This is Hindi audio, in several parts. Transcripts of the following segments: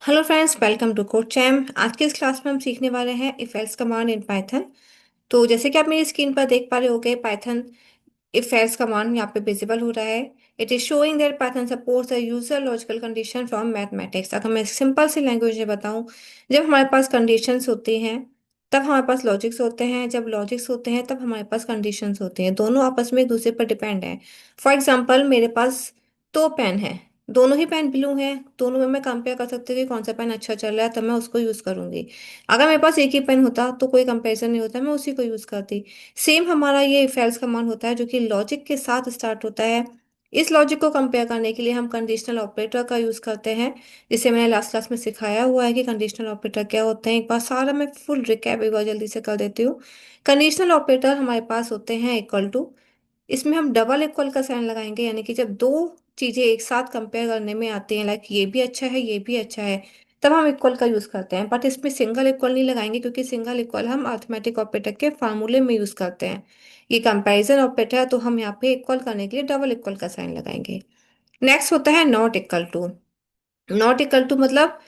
Hello friends, welcome to code चैम। आज की इस क्लास में हम सीखने वाले हैं if else command in Python. तो जैसे कि आप मेरी स्क्रीन पर देख पा रहे होगे, पाइथन इफ एल्स कमांड यहाँ पे विजिबल हो रहा है। It is showing that Python supports the user logical condition from mathematics. अगर मैं सिंपल सी लैंग्वेज में बताऊं, जब हमारे पास कंडीशंस होती हैं तब हमारे पास लॉजिक्स होते हैं, जब लॉजिक्स होते हैं तब हमारे पास कंडीशंस होती हैं। दोनों आपस में एक दूसरे पर डिपेंड है। फॉर एग्जाम्पल, मेरे पास दो पेन है, दोनों ही पेन ब्लू हैं, दोनों में मैं कंपेयर कर सकती हूँ कि कौन सा पेन अच्छा चल रहा है, तब मैं उसको यूज करूंगी। अगर मेरे पास एक ही पेन होता तो कोई कंपैरिजन नहीं होता, मैं उसी को यूज करती। सेम हमारा ये इफ एल्स कमांड होता है जो कि लॉजिक के साथ स्टार्ट होता है। इस लॉजिक को कंपेयर करने के लिए हम कंडीशनल ऑपरेटर का यूज करते हैं, जिसे मैंने लास्ट क्लास में सिखाया हुआ है कि कंडीशनल ऑपरेटर क्या होते हैं। एक बार सारा मैं फुल रिकैप एक बार जल्दी से कर देती हूँ। कंडीशनल ऑपरेटर हमारे पास होते हैं इक्वल टू। इसमें हम डबल इक्वल का साइन लगाएंगे, यानी कि जब दो चीजें एक साथ कंपेयर करने में आती हैं, लाइक ये भी अच्छा है ये भी अच्छा है, तब हम इक्वल का यूज करते हैं। बट इसमें सिंगल इक्वल नहीं लगाएंगे, क्योंकि सिंगल इक्वल हम अरिथमेटिक ऑपरेटर के फार्मूले में यूज करते हैं। ये कंपैरिजन ऑपरेटर है, तो हम यहाँ पे इक्वल करने के लिए डबल इक्वल का साइन लगाएंगे। नेक्स्ट होता है not equal to. Not equal to मतलब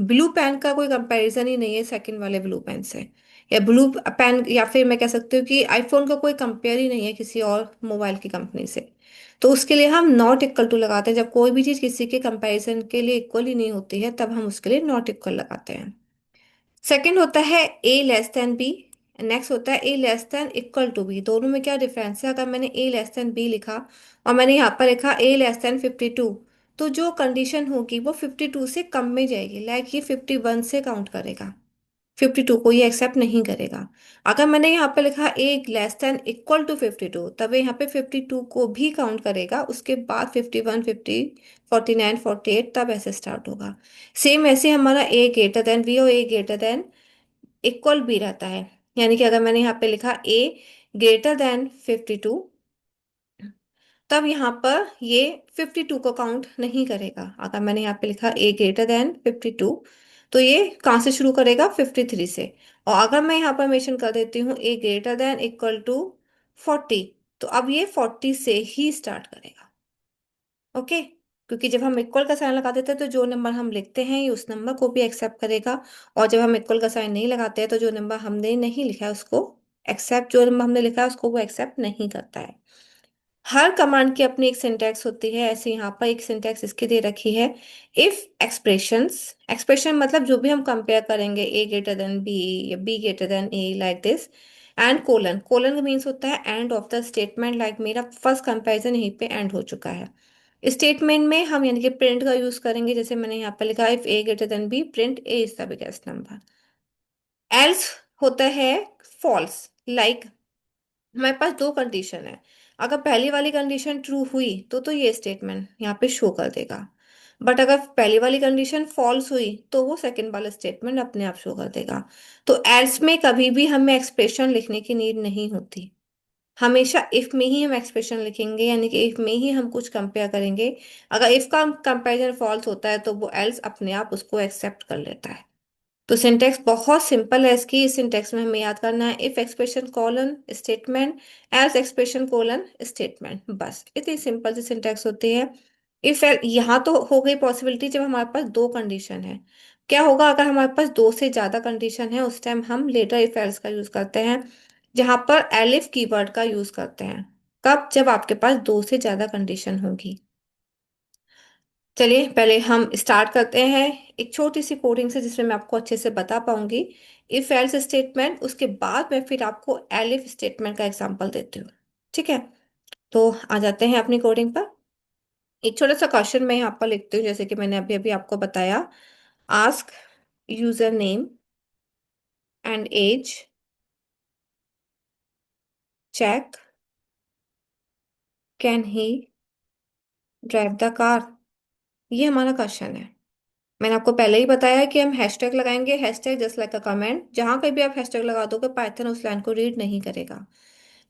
ब्लू पेन का कोई कंपैरिजन ही नहीं है सेकंड वाले ब्लू पेन से, या ब्लू पेन, या फिर मैं कह सकती हूँ कि आईफोन का कोई कंपेयर ही नहीं है किसी और मोबाइल की कंपनी से। तो उसके लिए हम नॉट इक्वल टू लगाते हैं। जब कोई भी चीज़ किसी के कंपैरिजन के लिए इक्वल ही नहीं होती है, तब हम उसके लिए नॉट इक्वल लगाते हैं। सेकंड होता है A less than B. Next होता है A less than equal to B. दोनों में क्या डिफरेंस है? अगर मैंने ए लेस देन बी लिखा और मैंने यहाँ पर लिखा ए लेस देन 52, तो जो कंडीशन होगी वो 52 से कम में जाएगी, लाइक ये 51 से काउंट करेगा, 52 को ये एक्सेप्ट नहीं करेगा। अगर मैंने यहाँ पे लिखा ए लेस देन इक्वल टू 52, तब ये यहाँ पे 52 को भी काउंट करेगा, उसके बाद 51, 50, 49, 48, तब ऐसे स्टार्ट होगा। सेम ऐसे हमारा ए ग्रेटर देन बी और ए ग्रेटर देन इक्वल भी रहता है। यानी कि अगर मैंने यहाँ पे लिखा ए ग्रेटर देन 52, तब यहाँ पर ये 52 को काउंट नहीं करेगा। अगर मैंने यहाँ पे लिखा ए ग्रेटर देन 52, तो ये कहाँ से शुरू करेगा? 53 से। और अगर मैं यहाँ पर मेंशन कर देती हूँ ए ग्रेटर देन इक्वल टू 40, तो अब ये 40 से ही स्टार्ट करेगा। ओके, क्योंकि जब हम इक्वल का साइन लगा देते हैं तो जो नंबर हम लिखते हैं ये उस नंबर को भी एक्सेप्ट करेगा। और जब हम इक्वल का साइन नहीं लगाते हैं तो जो नंबर हमने नहीं लिखा है उसको एक्सेप्ट, जो नंबर हमने लिखा है उसको वो एक्सेप्ट नहीं करता है। हर कमांड की अपनी एक सिंटैक्स होती है, ऐसे यहाँ पर एक सिंटैक्स इसकी दे रखी है। इफ एक्सप्रेशंस, एक्सप्रेशन मतलब जो भी हम कंपेयर करेंगे, ए ग्रेटर देन बी या be greater than A, like this. And colon, colon का मीन्स होता है end of the statement. Like मेरा फर्स्ट कंपैरिजन यहीं पे एंड हो चुका है। स्टेटमेंट में हम यानी कि प्रिंट का यूज करेंगे, जैसे मैंने यहाँ पर लिखा if a greater than b, print a is the biggest number. Else होता है फॉल्स। लाइक हमारे पास दो कंडीशन है, अगर पहली वाली कंडीशन ट्रू हुई तो ये स्टेटमेंट यहाँ पे शो कर देगा। बट अगर पहली वाली कंडीशन फॉल्स हुई तो वो सेकंड वाला स्टेटमेंट अपने आप शो कर देगा। तो एल्स में कभी भी हमें एक्सप्रेशन लिखने की नीड नहीं होती। हमेशा इफ में ही हम एक्सप्रेशन लिखेंगे, यानी कि इफ में ही हम कुछ कंपेयर करेंगे। अगर इफ का कंपैरिजन फॉल्स होता है तो वो एल्स अपने आप उसको एक्सेप्ट कर लेता है। तो सिंटेक्स बहुत सिंपल है इसकी। इस सिंटेक्स में हमें याद करना है if expression colon statement, else expression colon statement, बस इतनी सिंपल सी सिंटेक्स होती है। इफ यहाँ तो हो गई पॉसिबिलिटी जब हमारे पास दो कंडीशन है। क्या होगा अगर हमारे पास दो से ज्यादा कंडीशन है? उस टाइम हम लेटर इफ एल्स का यूज करते हैं, जहां पर एलिफ कीवर्ड का यूज करते हैं। कब? जब आपके पास दो से ज्यादा कंडीशन होगी। चलिए पहले हम स्टार्ट करते हैं एक छोटी सी कोडिंग से, जिसमें मैं आपको अच्छे से बता पाऊंगी इफ एल्स स्टेटमेंट। उसके बाद मैं फिर आपको एलिफ स्टेटमेंट का एग्जांपल देती हूँ। ठीक है, तो आ जाते हैं अपनी कोडिंग पर। एक छोटा सा क्वेश्चन मैं यहाँ पर लिखती हूँ, जैसे कि मैंने अभी अभी आपको बताया। Ask user name and age, check can he drive the car. ये हमारा क्वेश्चन है। मैंने आपको पहले ही बताया है कि हम हैशटैग लगाएंगे, hashtag just like a comment. जहां कहीं भी आप हैशटैग लगा दोगे पाइथन उस लाइन को रीड नहीं करेगा।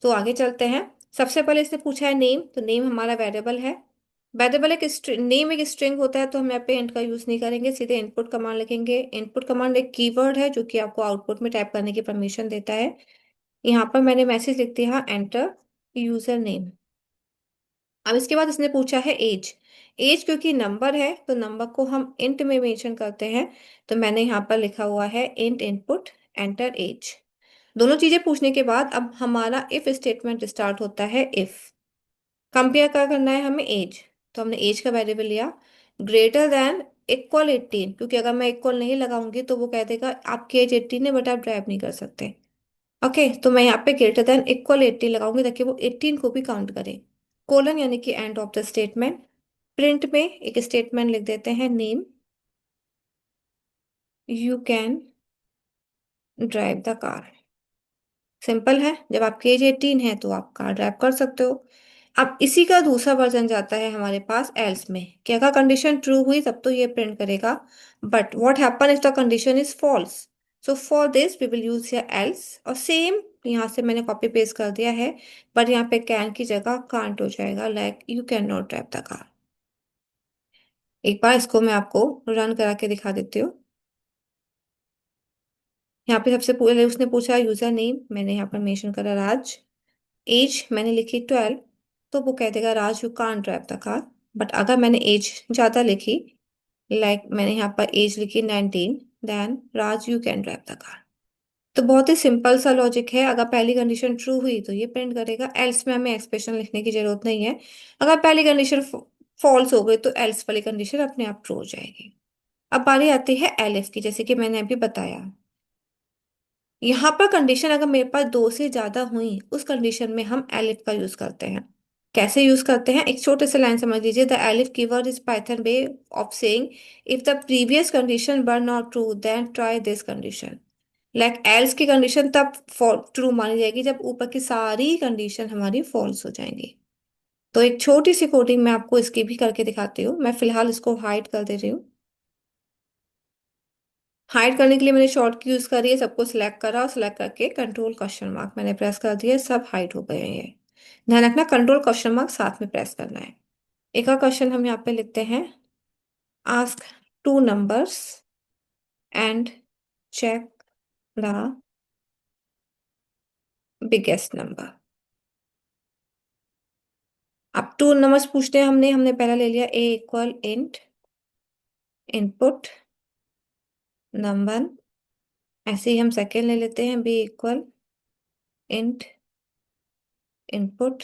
तो आगे चलते हैं। सबसे पहले इसने पूछा है नेम, तो नेम हमारा वेरिएबल है। वेरिएबल एक नेम एक स्ट्रिंग होता है, तो हम यहाँ पे इंट का यूज नहीं करेंगे, सीधे इनपुट कमांड लिखेंगे। इनपुट कमांड एक कीवर्ड है जो कि आपको आउटपुट में टाइप करने की परमिशन देता है। यहाँ पर मैंने मैसेज लिख दिया एंटर यूजर नेम। अब इसके बाद इसने पूछा है एज। एज क्योंकि नंबर है तो नंबर को हम इंट में मेंशन करते हैं। तो मैंने यहाँ पर लिखा हुआ है इंट इनपुट एंटर एज। दोनों चीजें पूछने के बाद अब हमारा इफ स्टेटमेंट स्टार्ट होता है। इफ कंपेयर क्या करना है हमें, एज। तो हमने एज का वेरिएबल लिया, ग्रेटर देन इक्वल 18, क्योंकि अगर मैं इक्वल नहीं लगाऊंगी तो वो कह देगा आपकी एज 18 है बट आप ड्राइव नहीं कर सकते। ओके, तो मैं यहाँ पे ग्रेटर देन इक्वल 18 लगाऊंगी ताकि वो 18 को भी काउंट करे। कोलन यानी कि end of the statement. Print में एक स्टेटमेंट लिख देते हैं, name you can drive the car. Simple है, जब आपकी एज 18 है तो आप कार ड्राइव कर सकते हो। अब इसी का दूसरा वर्जन जाता है हमारे पास एल्स में, कि अगर कंडीशन ट्रू हुई तब तो ये प्रिंट करेगा, but what happen if the condition is false. So for this we will use here else, और सेम यहाँ से मैंने कॉपी पेस्ट कर दिया है, पर यहाँ पे कैन की जगह कांट हो जाएगा, like you can not drive the car. एक बार इसको मैं आपको रन करा के दिखा देती हूँ। यहाँ पे सबसे पहले उसने पूछा यूजर नेम, मैंने यहाँ पर मेंशन करा राज। एज मैंने लिखी 12, तो वो कह देगा Raj you can't drive the car. But अगर मैंने एज ज़्यादा लिखी, लाइक मैंने यहाँ पर एज लिखी 19, then Raj you can drive the car. तो बहुत ही सिंपल सा लॉजिक है, अगर पहली कंडीशन ट्रू हुई तो ये प्रिंट करेगा, एल्स में हमें एक्सप्रेशन लिखने की जरूरत नहीं है। अगर पहली कंडीशन फॉल्स हो गई तो एल्स वाली कंडीशन अपने आप ट्रू हो जाएगी। अब बारी आती है एलिफ की, जैसे कि मैंने अभी बताया। यहाँ पर कंडीशन अगर मेरे पास दो से ज्यादा हुई, उस कंडीशन में हम एलिफ का यूज करते हैं। कैसे यूज करते हैं, एक छोटे से लाइन समझ लीजिए। The elif keyword is Python way of saying if the previous condition were not true then try this condition. Like else की कंडीशन तब ट्रू मानी जाएगी जब ऊपर की सारी कंडीशन हमारी फॉल्स हो जाएंगी। तो एक छोटी सी कोडिंग मैं आपको इसकी भी करके दिखाती हूँ। मैं फिलहाल इसको हाइड कर दे रही हूँ। हाइड करने के लिए मैंने शॉर्ट की यूज करी है, सबको सिलेक्ट करा और सिलेक्ट करके कंट्रोल क्वेश्चन मार्क मैंने प्रेस कर दिया, सब हाइड हो गए हैं ये। ध्यान रखना कंट्रोल क्वेश्चन मार्क साथ में प्रेस करना है। एक और क्वेश्चन हम यहाँ पे लिखते हैं, ask two numbers and check the biggest number. अब टू नंबर्स पूछते हैं, हमने हमने पहला ले लिया a equal int input number. ऐसे ही हम सेकेंड ले लेते हैं, b equal int input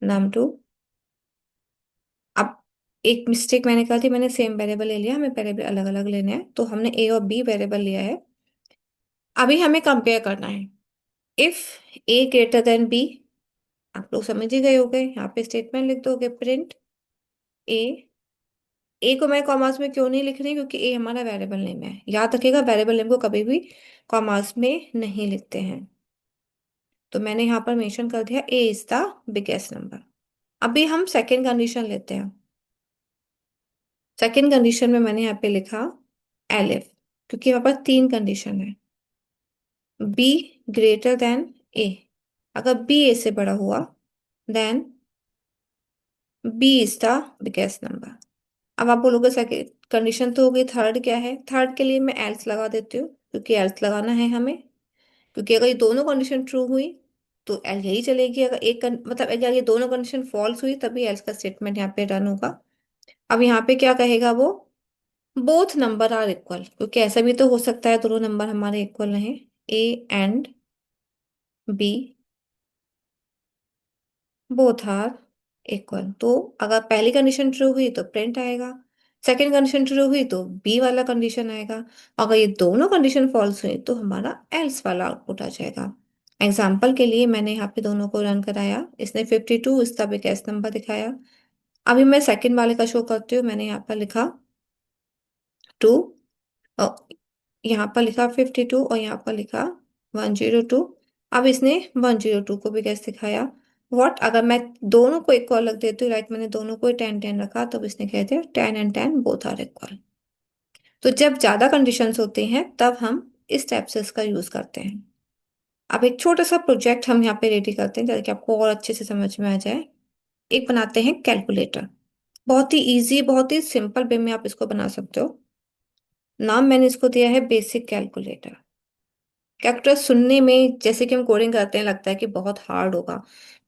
num two. अब एक मिस्टेक मैंने कहा थी, मैंने सेम वेरिएबल ले लिया, हमें वेरिएबल अलग अलग लेने हैं, तो हमने ए और बी वेरिएबल लिया है। अभी हमें कंपेयर करना है। If a greater than b, आप लोग समझ ही गए होंगे, यहाँ पे स्टेटमेंट लिख दोगे प्रिंट ए। ए को मैं कॉमर्स में क्यों नहीं लिख रही, क्योंकि ए हमारा वेरिएबल नेम है। याद रखिएगा वेरिएबल नेम को कभी भी कॉमर्स में नहीं लिखते हैं। तो मैंने यहाँ पर मेंशन कर दिया ए इज द बिगेस्ट नंबर। अभी हम सेकेंड कंडीशन लेते हैं। सेकेंड कंडीशन में मैंने यहाँ पे लिखा एलिफ, क्योंकि यहाँ पर तीन कंडीशन है। बी ग्रेटर देन ए, अगर बी ए से बड़ा हुआ then b is the biggest number. अब आप बोलोगे सेकेंड कंडीशन तो हो गई, थर्ड क्या है। थर्ड के लिए मैं एल्स लगा देती हूँ, क्योंकि एल्स लगाना है हमें। क्योंकि अगर ये दोनों कंडीशन ट्रू हुई तो एल यही चलेगी, अगर मतलब अगर ये दोनों कंडीशन फॉल्स हुई तभी एल्स का स्टेटमेंट यहाँ पे रन होगा। अब यहाँ पे क्या कहेगा वो, बोथ नंबर आर इक्वल, क्योंकि ऐसा भी तो हो सकता है दोनों नंबर हमारे इक्वल रहे। A and b both are equal, तो अगर पहली कंडीशन ट्रू हुई तो प्रिंट आएगा, सेकंड कंडीशन ट्रू हुई तो बी वाला कंडीशन आएगा। अगर ये दोनों कंडीशन फॉल्स हुई तो हमारा एल्स वाला आउटपुट आ जाएगा। एग्जाम्पल के लिए मैंने यहाँ पे दोनों को रन कराया, इसने 52 इसका बिगेस्ट नंबर दिखाया। अभी मैं सेकंड वाले का शो करती हूँ। मैंने यहाँ पर लिखा 2, यहाँ पर लिखा 52 और यहाँ पर लिखा 102। अब इसने 102 को भी कैसे दिखाया, व्हाट अगर मैं दोनों को इक्वल रख देती हूँ, राइट मैंने दोनों को 10 10 रखा, तो इसने कह दिया 10 and 10 बोथ आर इक्वल। तो जब ज्यादा कंडीशंस होती हैं तब हम इस टाइप से इसका यूज करते हैं। अब एक छोटा सा प्रोजेक्ट हम यहाँ पे रेडी करते हैं ताकि आपको और अच्छे से समझ में आ जाए। एक बनाते हैं कैलकुलेटर, बहुत ही इजी बहुत ही सिंपल वे में आप इसको बना सकते हो। नाम मैंने इसको दिया है बेसिक कैलकुलेटर। कैलकुलेटर सुनने में जैसे कि हम कोडिंग करते हैं लगता है कि बहुत हार्ड होगा,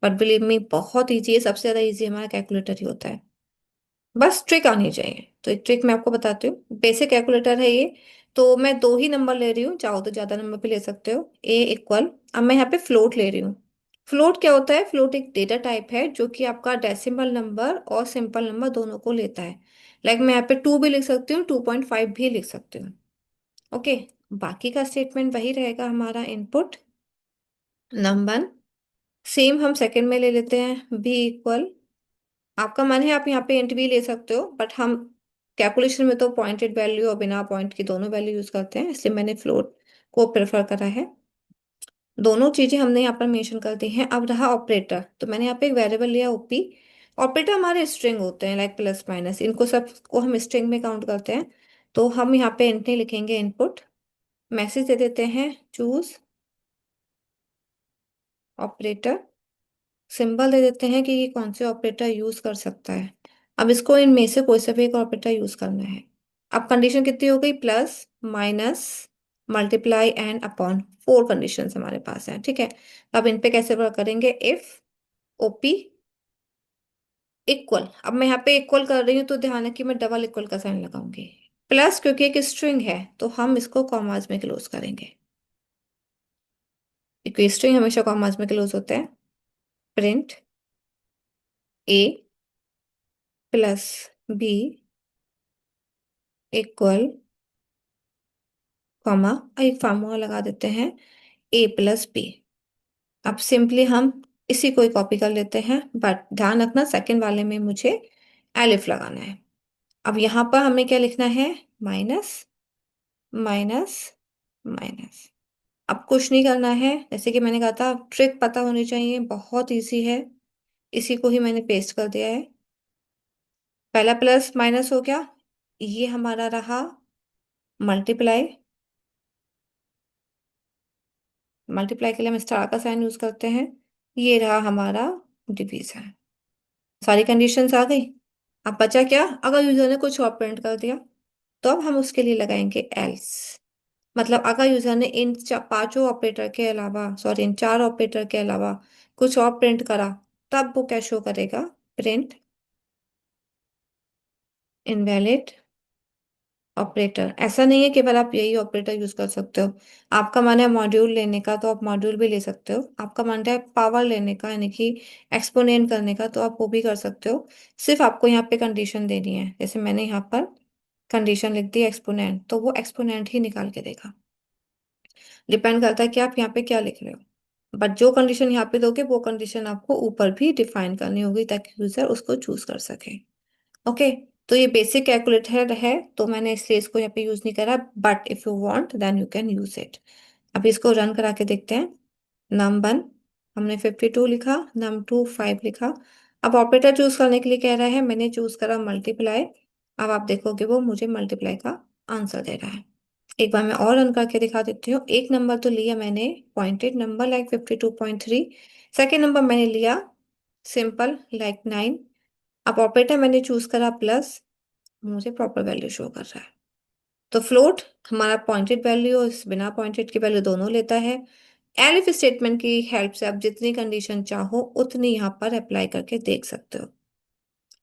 बट बिलीव मी बहुत इजी है। सबसे ज्यादा इजी हमारा कैलकुलेटर ही होता है। बस ट्रिक आनी चाहिए, तो एक ट्रिक मैं आपको बताती हूँ। बेसिक कैलकुलेटर है ये। तो मैं दो ही नंबर ले रही हूँ, चाहो तो ज्यादा नंबर भी ले सकते हो। ए इक्वल, अब मैं यहाँ पे फ्लोट ले रही हूँ। फ्लोट क्या होता है? फ्लोट एक डेटा टाइप है जो कि आपका डेसिमल नंबर और सिंपल नंबर दोनों को लेता है। लाइक मैं यहाँ पे 2 भी लिख सकती हूँ, 2.5 भी लिख सकती हूँ। ओके। बाकी का स्टेटमेंट वही रहेगा हमारा, इनपुट नंबर। सेम हम सेकंड में ले लेते हैं, बी इक्वल। आपका मन है आप यहाँ पे इंट भी ले सकते हो, बट हम कैलकुलेशन में तो पॉइंटेड वैल्यू और बिना पॉइंट की दोनों वैल्यू यूज करते हैं, इसलिए मैंने फ्लोट को प्रेफर करा है। दोनों चीजें हमने यहाँ पर मेंशन कर दी हैं। अब रहा ऑपरेटर, तो मैंने यहाँ पे एक वेरिएबल लिया ओपी। ऑपरेटर हमारे स्ट्रिंग होते हैं, लाइक प्लस माइनस, इनको सबको हम स्ट्रिंग में काउंट करते हैं। तो हम यहाँ पे इंट नहीं लिखेंगे, इनपुट मैसेज दे देते हैं, चूज ऑपरेटर। सिंबल दे देते हैं कि ये कौन से ऑपरेटर यूज कर सकता है। अब इसको इनमें से कोई सा भी एक ऑपरेटर यूज करना है। अब कंडीशन कितनी हो गई? Plus, minus, multiply and upon, 4 condition हमारे पास है, ठीक है। अब इन पे कैसे वर्क करेंगे? इफ ओपी इक्वल, अब मैं यहाँ पे इक्वल कर रही हूँ तो ध्यान है कि मैं डबल इक्वल का साइन लगाऊंगी। प्लस, क्योंकि एक स्ट्रिंग है तो हम इसको कॉमास में क्लोज करेंगे, क्योंकि स्ट्रिंग हमेशा कॉमास में क्लोज होते हैं। प्रिंट ए प्लस बी इक्वल, कॉमा, एक फार्मूला लगा देते हैं, ए प्लस बी। अब सिंपली हम इसी को ही कॉपी कर लेते हैं, बट ध्यान रखना सेकंड वाले में मुझे एलिफ लगाना है। अब यहाँ पर हमें क्या लिखना है? Minus, minus, minus. अब कुछ नहीं करना है, जैसे कि मैंने कहा था ट्रिक पता होनी चाहिए, बहुत इजी है। इसी को ही मैंने पेस्ट कर दिया है। पहला प्लस माइनस हो गया, ये हमारा रहा मल्टीप्लाई। मल्टीप्लाई के लिए हम स्टार का साइन यूज करते हैं। ये रहा हमारा डिवीजन। सारी कंडीशंस आ गई। अब बचा क्या? अगर यूजर ने कुछ और प्रिंट कर दिया, तो अब हम उसके लिए लगाएंगे एल्स। मतलब अगर यूजर ने इन पांचों ऑपरेटर के अलावा, सॉरी इन चार ऑपरेटर के अलावा कुछ और प्रिंट करा, तब वो क्या शो करेगा? Print invalid operator. ऐसा नहीं है केवल आप यही ऑपरेटर यूज कर सकते हो। आपका मन है मॉड्यूल लेने का तो आप मॉड्यूल भी ले सकते हो। आपका मन है पावर लेने का, यानी कि एक्सपोनेंट करने का, तो आप वो भी कर सकते हो। सिर्फ आपको यहाँ पे कंडीशन देनी है। जैसे मैंने यहाँ पर कंडीशन लिख दी एक्सपोनेंट, तो वो एक्सपोनेंट ही निकाल के देगा। डिपेंड करता है कि आप यहाँ पे क्या लिख रहे हो। बट जो कंडीशन यहाँ पे दोगे वो कंडीशन आपको ऊपर भी डिफाइन करनी होगी, ताकि यूजर उसको चूज कर सके। ओके। तो ये बेसिक कैलकुलेटर है, तो मैंने इसलिए इसको यहाँ पे यूज नहीं करा, but if you want then you can use it. अब इसको रन करा के देखते हैं। नम वन, हमने 52 लिखा, नम टू 5 लिखा। अब ऑपरेटर चूज करने के लिए कह रहा है, मैंने चूज करा मल्टीप्लाई। अब आप देखोगे वो मुझे मल्टीप्लाई का आंसर दे रहा है। एक बार मैं और रन करके दिखा देती हूँ। एक नंबर तो लिया मैंने pointed number, like 52.3। Second number मैंने लिया सिंपल, लाइक 9। अब ऑपरेटर मैंने चूज करा प्लस, मुझे प्रॉपर वैल्यू शो कर रहा है। तो फ्लोट हमारा पॉइंटेड वैल्यू और बिना पॉइंटेड की वैल्यू दोनों लेता है। एलिफ स्टेटमेंट की हेल्प से आप जितनी कंडीशन चाहो उतनी यहाँ पर अप्लाई करके देख सकते हो।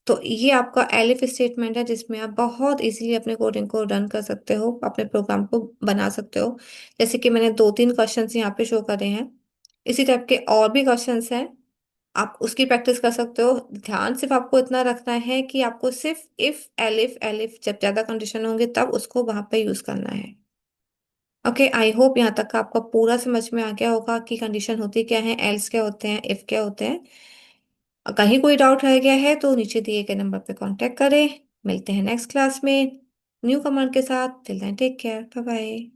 तो ये आपका एलिफ स्टेटमेंट है, जिसमें आप बहुत इजीली अपने कोडिंग को रन कर सकते हो, अपने प्रोग्राम को बना सकते हो। जैसे कि मैंने दो तीन क्वेश्चंस यहाँ पे शो करे हैं, इसी टाइप के और भी क्वेश्चंस हैं। आप उसकी प्रैक्टिस कर सकते हो। ध्यान सिर्फ आपको इतना रखना है कि आपको सिर्फ इफ एलिफ एलिफ जब ज्यादा कंडीशन होंगे तब उसको वहां पे यूज करना है। ओके, आई होप यहाँ तक का आपका पूरा समझ में आ गया होगा कि कंडीशन होती क्या है, एल्स क्या होते हैं, इफ क्या होते हैं। कहीं कोई डाउट रह गया है तो नीचे दिए गए नंबर पे कांटेक्ट करें। मिलते हैं नेक्स्ट क्लास में न्यू कमांड के साथ। Till then take care, bye bye.